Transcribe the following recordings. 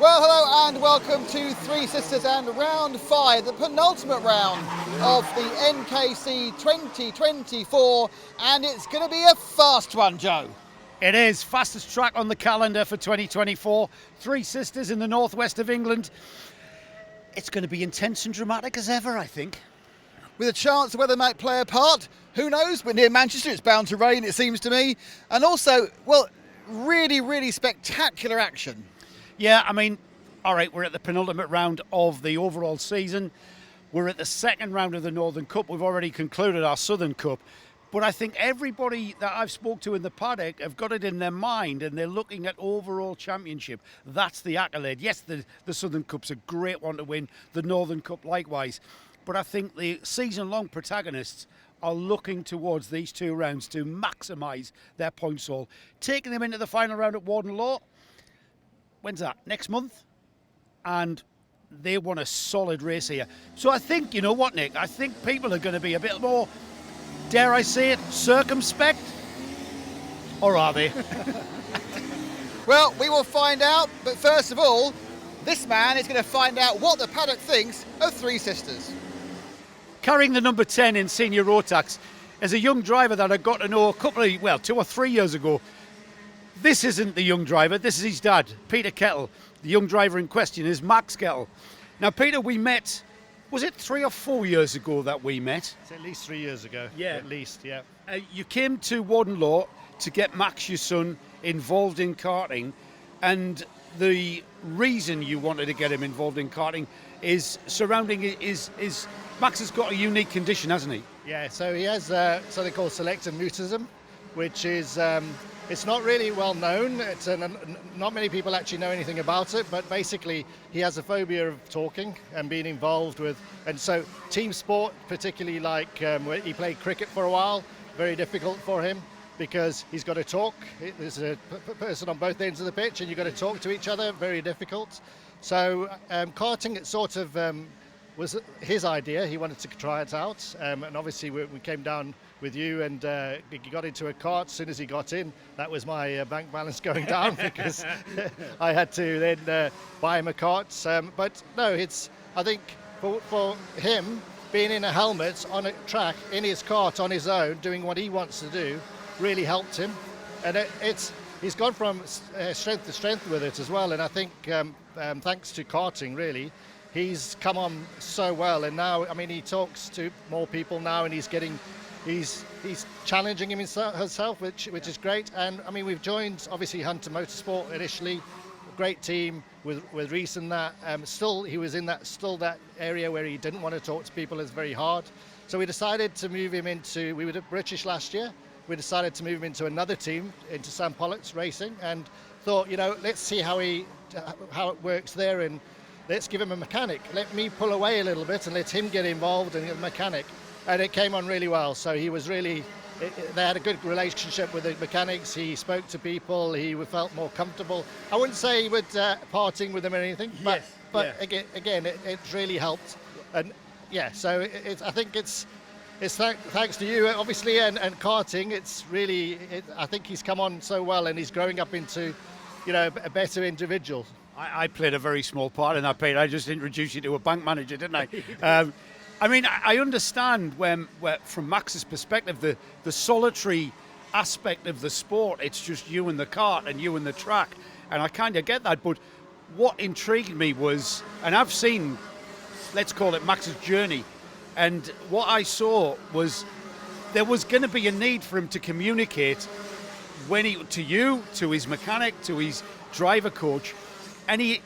Well, hello and welcome to Three Sisters and round 5, the penultimate round of the NKC 2024, and it's going to be a fast one, Joe. It is fastest track on the calendar for 2024. Three Sisters in the northwest of England. It's going to be intense and dramatic as ever, I think. With a chance of weather might play a part, who knows? We're near Manchester, it's bound to rain, it seems to me. And also, well, really spectacular action. Yeah, I mean, all right, we're at the penultimate round of the overall season. We're at the second round of the Northern Cup. We've already concluded our Southern Cup. But I think everybody that I've spoke to in the paddock have got it in their mind and they're looking at overall championship. That's the accolade. Yes, the Southern Cup's a great one to win, the Northern Cup likewise. But I think the season-long protagonists are looking towards these two rounds to maximise their points haul. Taking them into the final round at Warden Law. When's that? Next month? And they want a solid race here. So I think, you know what, Nick? I think people are going to be a bit more, dare I say it, circumspect? Or are they? Well, we will find out, but first of all, this man is going to find out what the paddock thinks of Three Sisters. Carrying the number 10 in senior Rotax, as a young driver that I got to know 2 or 3 years ago. This isn't the young driver, this is his dad, Peter Kettle. The young driver in question is Max Kettle. Now, Peter, we met, was it 3 or 4 years ago that we met? It's at least 3 years ago. Yeah. At least, yeah. You came to Warden Law to get Max, your son, involved in karting, and the reason you wanted to get him involved in karting is surrounding is Max has got a unique condition, hasn't he? Yeah, so he has something called selective mutism, which is, it's not really well known. It's not many people actually know anything about it, but basically he has a phobia of talking and being involved with, and so team sport, particularly like where he played cricket for a while, very difficult for him because he's got to talk. There's a person on both ends of the pitch and you've got to talk to each other, very difficult. So karting, it sort of was his idea. He wanted to try it out, and obviously we came down with you and he got into a kart. As soon as he got in, that was my bank balance going down because I had to then buy him a kart. But no, it's, I think for him, being in a helmet on a track in his kart on his own, doing what he wants to do, really helped him. And he's gone from strength to strength with it as well. And I think thanks to karting, really, he's come on so well. And now, I mean, he talks to more people now, and he's challenging himself, which is great. And I mean, we've joined obviously Hunter Motorsport initially, great team with Reese and that. Still, he was in that area where he didn't want to talk to people. It's very hard. So we decided to move him into. We were British last year. We decided to move him into another team, into Sam Pollock's Racing, and thought, let's see how it works there, and let's give him a mechanic. Let me pull away a little bit and let him get involved and get a mechanic. And it came on really well. So he was really, they had a good relationship with the mechanics. He spoke to people. He felt more comfortable. I wouldn't say he would parting with them or anything, but again, it's really helped. And yeah, so I think it's thanks to you, obviously, and karting. It's really, I think he's come on so well, and he's growing up into, a better individual. I played a very small part in that, Peter. I just introduced you to a bank manager, didn't I? I mean, I understand where, from Max's perspective, the solitary aspect of the sport. It's just you and the kart and you and the track, and I kind of get that. But what intrigued me was, and I've seen, let's call it Max's journey, and what I saw was there was going to be a need for him to communicate to you, to his mechanic, to his driver coach, and he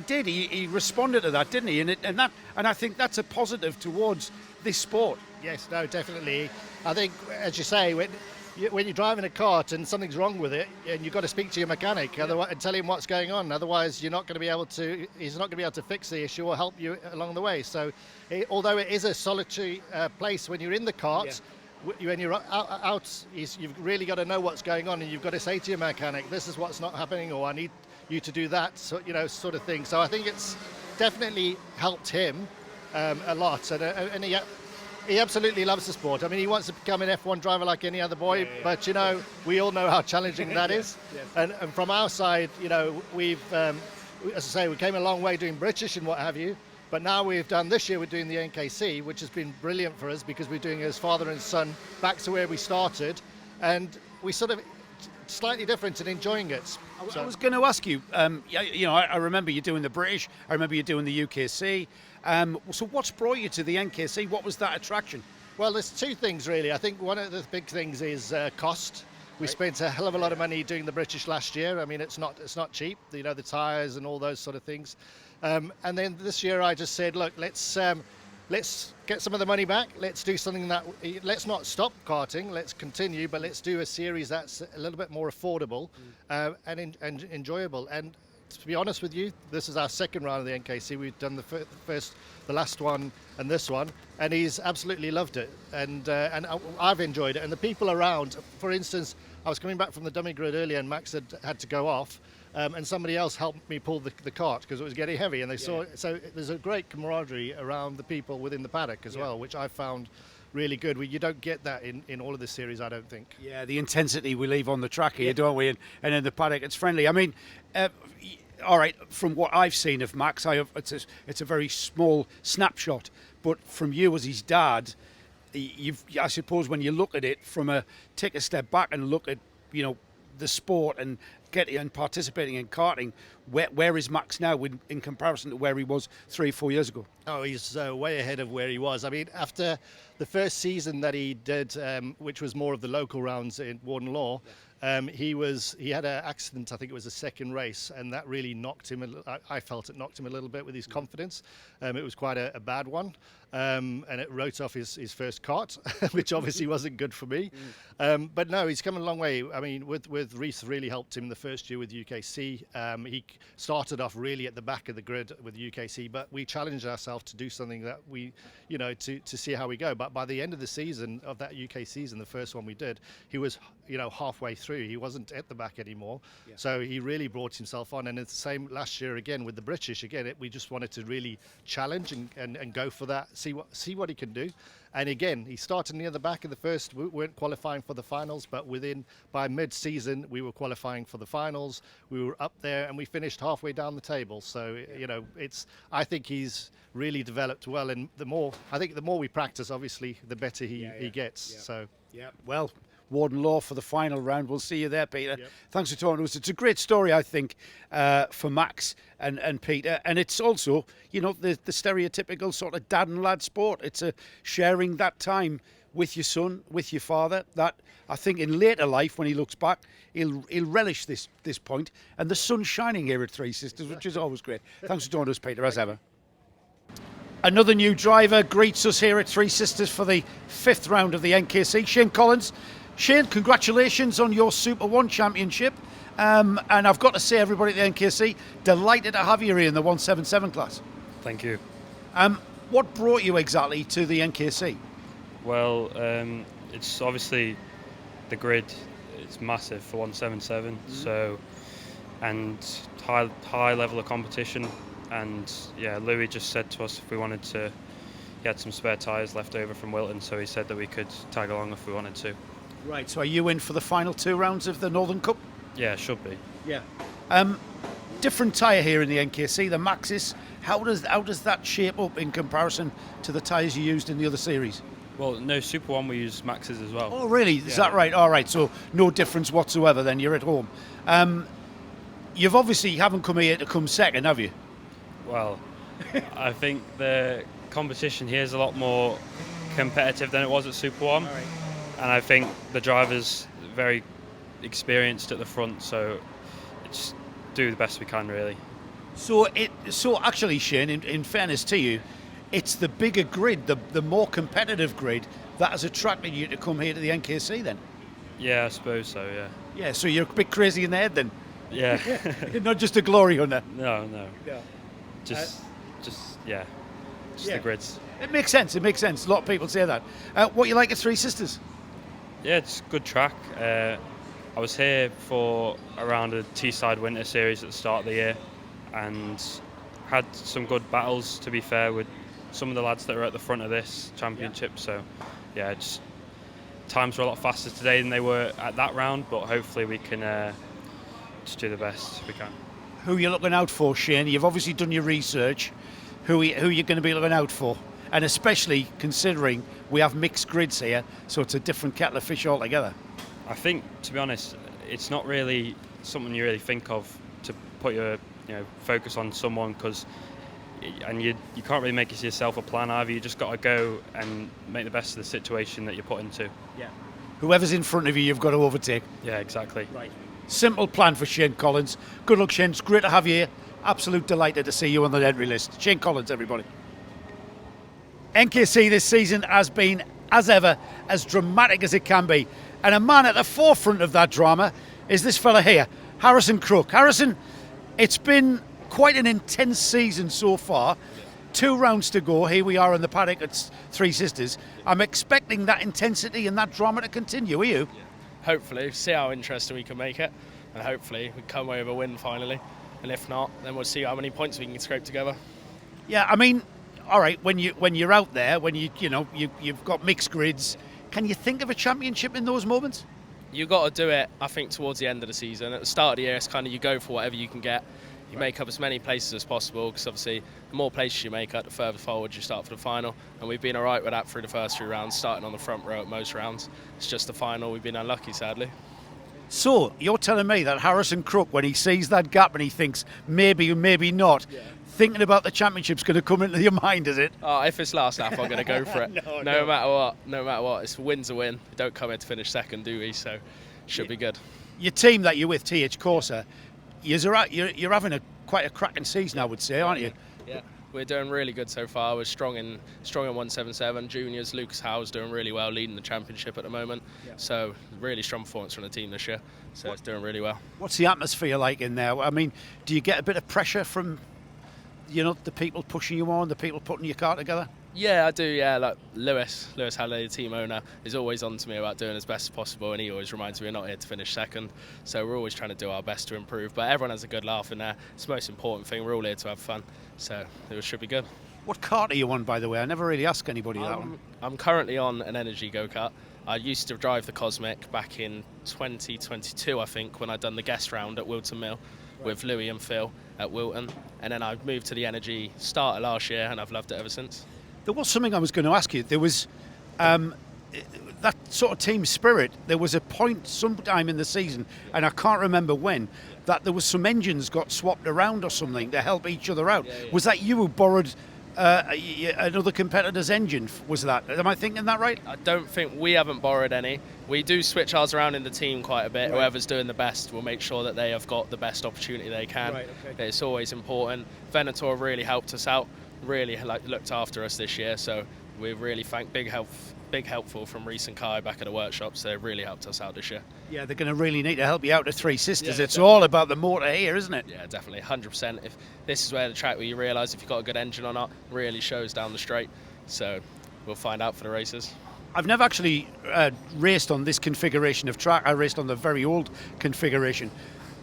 did. He responded to that, didn't he? And I think that's a positive towards this sport. Yes, no, definitely. I think, as you say, when you're driving a kart and something's wrong with it, and you've got to speak to your mechanic and tell him what's going on. Otherwise, he's not going to be able to fix the issue or help you along the way. So, although it is a solitary place when you're in the kart, when you're out, you've really got to know what's going on, and you've got to say to your mechanic, "This is what's not happening," or "I need you to do that," so, sort of thing. So I think it's definitely helped him a lot, and he absolutely loves the sport. I mean, he wants to become an F1 driver like any other boy, but we all know how challenging that is. Yes. And from our side, we've as I say, we came a long way doing British and what have you. But now this year we're doing the NKC, which has been brilliant for us because we're doing it as father and son back to where we started, and we sort of slightly different and enjoying it. I was going to ask you, I remember you doing the British, I remember you doing the UKC. So what's brought you to the NKC? What was that attraction? Well, there's two things really. I think one of the big things is cost. We spent a hell of a lot of money doing the British last year. I mean, it's not cheap. You know, the tyres and all those sort of things. And then this year I just said, look, let's get some of the money back. Let's do something let's not stop karting. Let's continue, but let's do a series that's a little bit more affordable and enjoyable. And to be honest with you, this is our second round of the NKC. We've done the last one and this one, and he's absolutely loved it. And I've enjoyed it. And the people around, for instance, I was coming back from the dummy grid earlier, and Max had to go off. And somebody else helped me pull the cart because it was getting heavy, and they saw it. So there's a great camaraderie around the people within the paddock as well, which I found really good. You don't get that in all of the series, I don't think. Yeah, the intensity we leave on the track here, don't we? And in the paddock, it's friendly. I mean, all right, from what I've seen of Max, it's a very small snapshot. But from you as his dad, I suppose when you look at it take a step back and look at, the sport and participating in karting, where is Max now in comparison to where he was 3 or 4 years ago? Oh, he's way ahead of where he was. I mean, after the first season that he did, which was more of the local rounds in Warden Law, he had an accident. I think it was the second race, and that really knocked him. I felt it knocked him a little bit with his confidence. It was quite a bad one, and it wrote off his first kart, which obviously wasn't good for me. But no, he's come a long way. I mean, with Reese really helped him the first year with UKC. He started off really at the back of the grid with UKC, but we challenged ourselves to do something that we, to see how we go. But by the end of the season, of that UK season, the first one we did, he was, halfway through. He wasn't at the back anymore. Yeah. So he really brought himself on. And it's the same last year again with the British. Again, we just wanted to really challenge and go for that, see what he can do. And again, he started near the back of the first. We weren't qualifying for the finals, but by mid-season, we were qualifying for the finals. We were up there, and we finished halfway down the table. So, I think he's really developed well. And the more we practice, obviously, the better he gets. Yeah. So, yeah. Well, Warden Law for the final round. We'll see you there, Peter. Yep. Thanks for talking to us. It's a great story, I think, for Max and Peter. And it's also, the stereotypical sort of dad and lad sport. It's sharing that time with your son, with your father, that I think in later life, when he looks back, he'll relish this point. And the sun's shining here at Three Sisters, which is always great. Thanks for joining us, Peter, as ever. Another new driver greets us here at Three Sisters for the 5th round of the NKC. Shane Collins. Shane, congratulations on your Super 1 championship. And I've got to say, everybody at the NKC, delighted to have you here in the 177 class. Thank you. What brought you exactly to the NKC? Well, it's obviously the grid. It's massive for 177. Mm-hmm. So, and high level of competition. And yeah, Louis just said to us if we wanted to, he had some spare tyres left over from Wilton, so he said that we could tag along if we wanted to. Right, so are you in for the final 2 rounds of the Northern Cup? Yeah, should be. Yeah. Different tyre here in the NKC, the Maxis. How does that shape up in comparison to the tyres you used in the other series? Well, no, Super 1 we use Maxis as well. Oh, really? Is that right? All right, so no difference whatsoever then, you're at home. You've obviously haven't come here to come second, have you? Well, I think the competition here is a lot more competitive than it was at Super 1. All right. And I think the driver's very experienced at the front, so just do the best we can, really. So actually, Shane, in fairness to you, it's the bigger grid, the more competitive grid, that has attracted you to come here to the NKC then? Yeah, I suppose so, yeah. Yeah, so you're a bit crazy in the head then? Yeah. Not just a glory hunter? No. Yeah. Just the grids. It makes sense. A lot of people say that. What you like at Three Sisters? Yeah, it's a good track. I was here for around a Teesside Winter Series at the start of the year and had some good battles, to be fair, with some of the lads that are at the front of this championship. Yeah. So, yeah, just times were a lot faster today than they were at that round, but hopefully we can just do the best we can. who you're looking out for, Shane? You've obviously done your research. Who you're going to be looking out for? And especially considering we have mixed grids here, so it's a different kettle of fish altogether. I think, to be honest, it's not really something you really think of to put your focus on someone, and you can't really make yourself a plan either. You just got to go and make the best of the situation that you're put into. Yeah. Whoever's in front of you, you've got to overtake. Yeah, exactly. Right. Simple plan for Shane Collins. Good luck, Shane. It's great to have you here. Absolute delighted to see you on the entry list. Shane Collins, everybody. NKC this season has been, as ever, as dramatic as it can be. And a man at the forefront of that drama is this fella here, Harrison Crook. Harrison, it's been quite an intense season so far. 2 rounds to go. Here we are in the paddock at Three Sisters. I'm expecting that intensity and that drama to continue. Are you? Hopefully, see how interesting we can make it, and hopefully we come away with a win finally. And if not, then we'll see how many points we can scrape together. Yeah, I mean, all right. When you're out there, when you've got mixed grids, can you think of a championship in those moments? You got to do it, I think, towards the end of the season. At the start of the year, it's kind of you go for whatever you can get. You make up as many places as possible, because obviously the more places you make up, the further forward you start for the final. And we've been all right with that through the first 3 rounds, starting on the front row at most rounds. It's just the final we've been unlucky, sadly. So you're telling me that Harrison Crook, when he sees that gap and he thinks maybe or maybe not, thinking about the championship's going to come into your mind, is it? If it's last lap, I'm going to go for it. No matter what, it's win's a win. We don't come here to finish second, do we? So should be good. Your team that you're with, TH Corser, you're having quite a cracking season, I would say, aren't you? Yeah, we're doing really good so far. We're strong in 177 juniors. Lucas Howe's doing really well, leading the championship at the moment. Yeah. So really strong performance from the team this year. So it's doing really well. What's the atmosphere like in there? I mean, do you get a bit of pressure from, the people pushing you on, the people putting your car together? Yeah, I do. Yeah, like Lewis Halliday, the team owner, is always on to me about doing as best as possible, and he always reminds me we're not here to finish second. So we're always trying to do our best to improve. But everyone has a good laugh in there. It's the most important thing. We're all here to have fun, so it should be good. What kart are you on, by the way? I never really ask anybody that one. I'm currently on an energy go-kart. I used to drive the Cosmic back in 2022, I think, when I'd done the guest round at Wilton Mill with Louis and Phil at Wilton, and then I moved to the energy starter last year, and I've loved it ever since. There was something I was going to ask you. There was that sort of team spirit. There was a point sometime in the season, and I can't remember when, that there was some engines got swapped around or something to help each other out. Yeah. Was that you who borrowed another competitor's engine? Was that? Am I thinking that right? I don't think we haven't borrowed any. We do switch ours around in the team quite a bit. Right. Whoever's doing the best will make sure that they have got the best opportunity they can. Right, okay. It's always important. Venator really helped us out. Really looked after us this year, so we really thank big helpful from Reese and Kai back at the workshop, so they really helped us out this year. Yeah, they're going to really need to help you out at Three Sisters. It's all about the motor here, isn't it? Yeah, definitely, 100%. If this is where the track where you realise if you've got a good engine or not, really shows down the straight, so we'll find out for the races. I've never actually raced on this configuration of track. I raced on the very old configuration,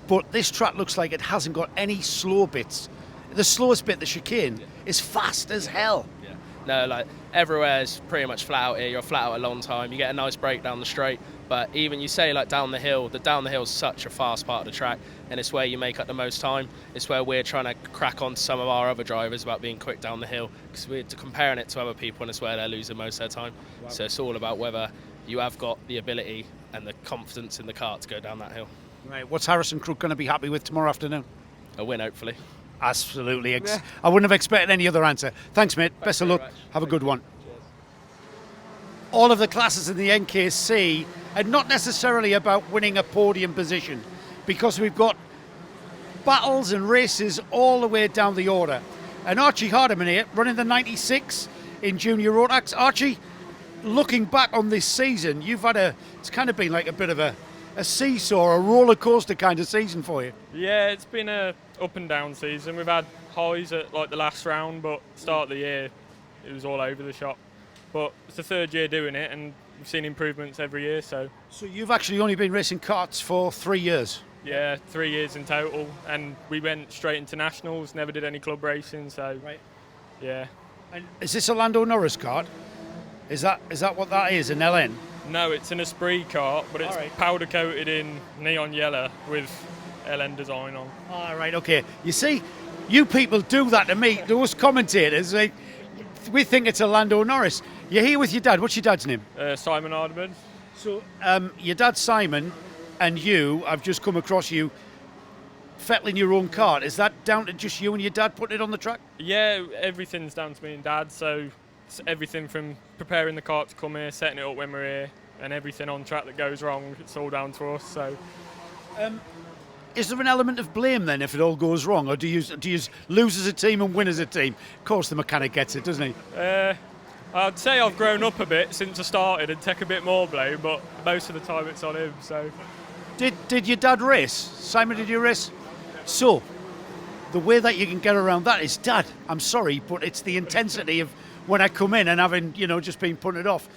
but this track looks like it hasn't got any slow bits. The slowest bit, the chicane, is fast as hell. Yeah. No, like everywhere is pretty much flat out here. You're flat out a long time. You get a nice break down the straight, but even you say like down the hill is such a fast part of the track, and it's where you make up the most time. It's where we're trying to crack on to some of our other drivers about being quick down the hill, because we're comparing it to other people, and it's where they're losing most of their time. Wow. So it's all about whether you have got the ability and the confidence in the car to go down that hill. Right. What's Harrison Crook going to be happy with tomorrow afternoon? A win, hopefully. Absolutely. I wouldn't have expected any other answer. Thanks, mate. Best of luck. Have a good one. Cheers. All of the classes in the NKC are not necessarily about winning a podium position, because we've got battles and races all the way down the order. And Archie Hardman here, running the 96 in Junior Rotax. Archie, looking back on this season, it's kind of been like a bit of a seesaw, a roller coaster kind of season for you. Yeah, it's been a up and down season. We've had highs at like the last round, but start of the year it was all over the shop. But it's the 3rd year doing it, and we've seen improvements every year. So you've actually only been racing karts for 3 years? Yeah, 3 years in total, and we went straight into nationals. Never did any club racing. So right. Yeah. And is this a Lando Norris kart? Is that what that is? An LN? No, it's an Esprit kart, but it's powder coated in neon yellow with LN design on. All right, okay. You see, you people do that to me, those commentators. We think it's a Lando Norris. You're here with your dad. What's your dad's name? Simon Hardman. So, your dad Simon and you, I've just come across you fettling your own kart. Is that down to just you and your dad putting it on the track? Yeah, everything's down to me and Dad. So it's everything from preparing the kart to come here, setting it up when we're here, and everything on track that goes wrong, it's all down to us. So. Is there an element of blame then if it all goes wrong, or do you lose as a team and win as a team? Of course, the mechanic gets it, doesn't he? I'd say I've grown up a bit since I started and take a bit more blame, but most of the time it's on him. So. Did your dad race? Simon, did you race? So, the way that you can get around that is, Dad, I'm sorry, but it's the intensity of when I come in and having, just been putting it off.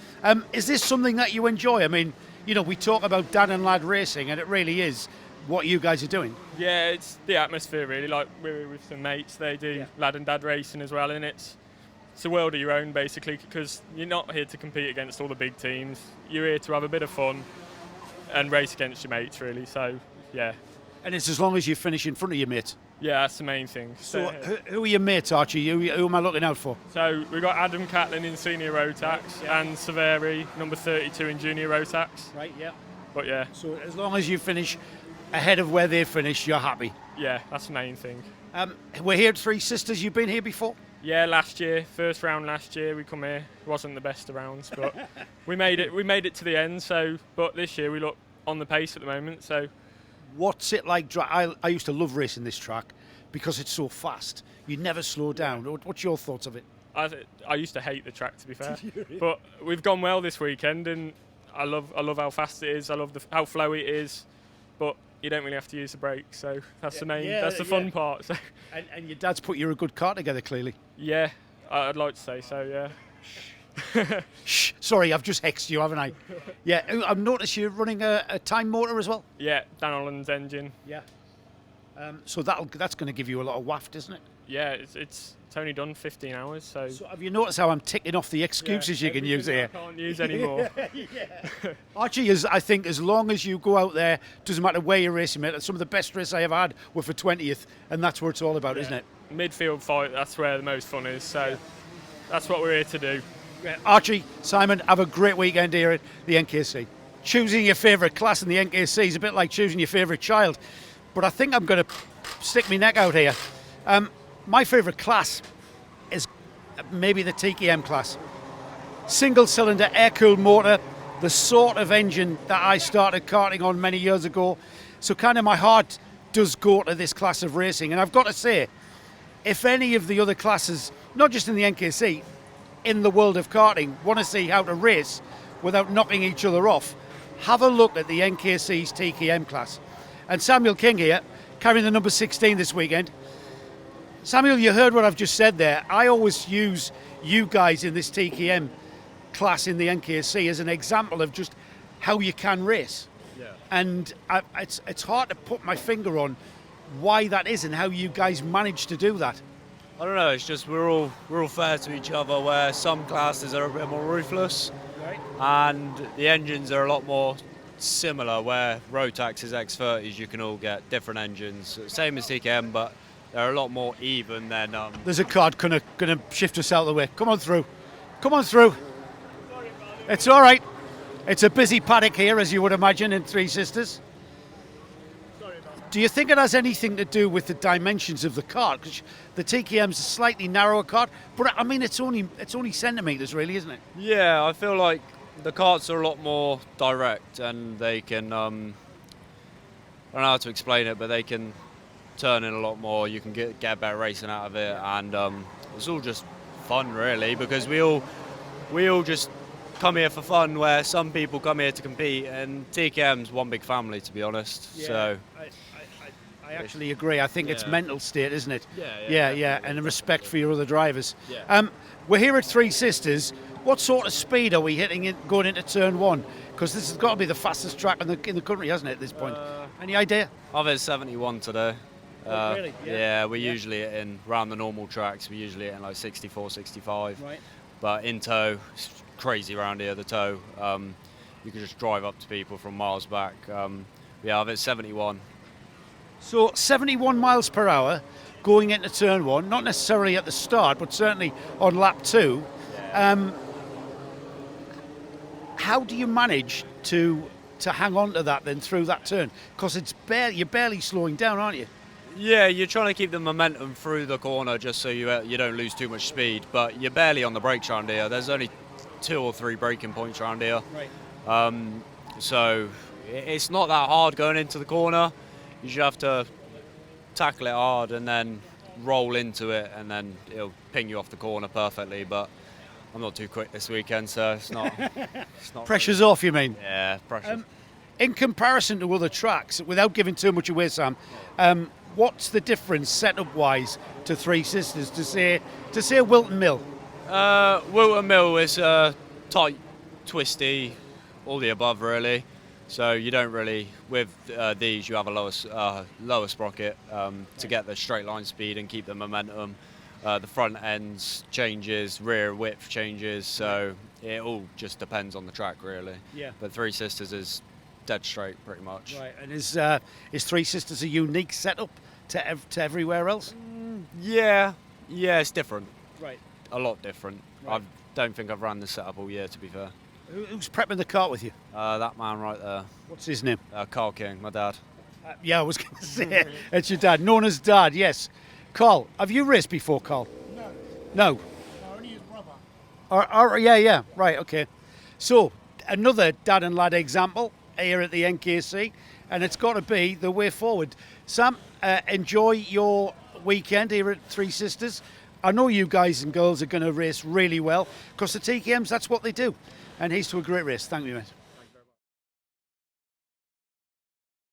Is this something that you enjoy? I mean, we talk about dad and lad racing, and it really is what you guys are doing. Yeah, it's the atmosphere really. Like we're with some mates, they do lad and dad racing as well, and it's a world of your own basically, because you're not here to compete against all the big teams. You're here to have a bit of fun and race against your mates really. So yeah. And it's as long as you finish in front of your mates. Yeah, that's the main thing. So who are your mates, Archie? Who am I looking out for? So we've got Adam Catlin in senior Rotax and Severi, number 32 in junior Rotax. Right, yeah. But yeah. So as long as you finish ahead of where they finish, you're happy? Yeah, that's the main thing. We're here at Three Sisters. You've been here before? Yeah, last year, first round last year we come here. It wasn't the best of rounds, but we made it to the end. So, but this year we look on the pace at the moment. So. What's it like? I used to love racing this track because it's so fast. You never slow down. What's your thoughts of it? I used to hate the track, to be fair, but we've gone well this weekend, and I love how fast it is. I love how flowy it is, but you don't really have to use the brakes, so that's the fun part. So. And your dad's put you a good car together, clearly. Yeah, I'd like to say so. Yeah. Shh, sorry, I've just hexed you, haven't I? Yeah, I've noticed you're running a time motor as well. Yeah, Dan Holland's engine. Yeah. So that's going to give you a lot of waft, isn't it? Yeah, it's only done 15 hours, so. So have you noticed how I'm ticking off the excuses you can use here? I can't use anymore. Archie, I think as long as you go out there, doesn't matter where you're racing, mate. Some of the best races I ever had were for 20th, and that's what it's all about, isn't it? Midfield fight, that's where the most fun is. So that's what we're here to do. Archie, Simon, have a great weekend here at the NKC. Choosing your favourite class in the NKC is a bit like choosing your favourite child, but I think I'm going to stick my neck out here. My favourite class is maybe the TKM class. Single-cylinder air-cooled motor, the sort of engine that I started karting on many years ago. So kind of my heart does go to this class of racing. And I've got to say, if any of the other classes, not just in the NKC, in the world of karting, want to see how to race without knocking each other off, have a look at the NKC's TKM class. And Samuel King here, carrying the number 16 this weekend. Samuel, you heard what I've just said there. I always use you guys in this TKM class in the NKC as an example of just how you can race. Yeah. And it's hard to put my finger on why that is and how you guys manage to do that. I don't know, it's just we're all fair to each other, where some classes are a bit more ruthless, right, and the engines are a lot more similar, where Rotax's X30s you can all get different engines, same as TKM, but they're a lot more even than... There's a card gonna shift us out of the way. Come on through. It's all right. It's a busy paddock here, as you would imagine, in Three Sisters. Do you think it has anything to do with the dimensions of the kart? Because the TKM's a slightly narrower kart, but I mean it's only centimetres, really, isn't it? Yeah, I feel like the karts are a lot more direct, and they can I don't know how to explain it, but they can turn in a lot more. You can get better racing out of it, and it's all just fun, really, because we all just come here for fun, where some people come here to compete, and TKM's one big family, to be honest. Yeah, so. I actually agree. I think it's mental state, isn't it? Yeah. And a respect for your other drivers. Yeah. We're here at Three Sisters. What sort of speed are we hitting going into turn one? Because this has got to be the fastest track in the country, hasn't it, at this point? Any idea? I've hit 71 today. Oh, really? Yeah, we're usually in around the normal tracks. We're usually in like 64, 65. Right. But in tow, it's crazy around here, the tow. You can just drive up to people from miles back. Yeah, I've hit 71. So 71 miles per hour going into turn 1, not necessarily at the start, but certainly on lap 2. How do you manage to hang on to that then through that turn? Because you're barely slowing down, aren't you? Yeah, you're trying to keep the momentum through the corner just so you don't lose too much speed, but you're barely on the brakes around here. There's only 2 or 3 braking points around here. Right. So it's not that hard going into the corner. You just have to tackle it hard and then roll into it, and then it'll ping you off the corner perfectly. But I'm not too quick this weekend, so it's not. Pressure's off, you mean? Yeah, pressure. In comparison to other tracks, without giving too much away, Sam, what's the difference setup-wise to Three Sisters to say Wilton Mill? Wilton Mill is tight, twisty, all the above really. So you don't really, with these, you have a lower sprocket to get the straight line speed and keep the momentum. The front ends changes, rear width changes, so it all just depends on the track really. Yeah. But Three Sisters is dead straight pretty much. Right, and is Three Sisters a unique setup to everywhere else? Yeah, it's different. Right. A lot different. Right. I don't think I've run this setup all year, to be fair. Who's prepping the cart with you? That man right there, What's his name? Carl King, my dad. Yeah, I was going to say it's your dad, known as Dad. Yes. Carl, have you raced before, Carl? No. Only his brother. Yeah. Right. Okay. So another dad and lad example here at the NKC, and it's got to be the way forward. Sam, enjoy your weekend here at Three Sisters. I know you guys and girls are going to race really well because the TKMs, that's what they do. And here's to a great race. Thank you, mate.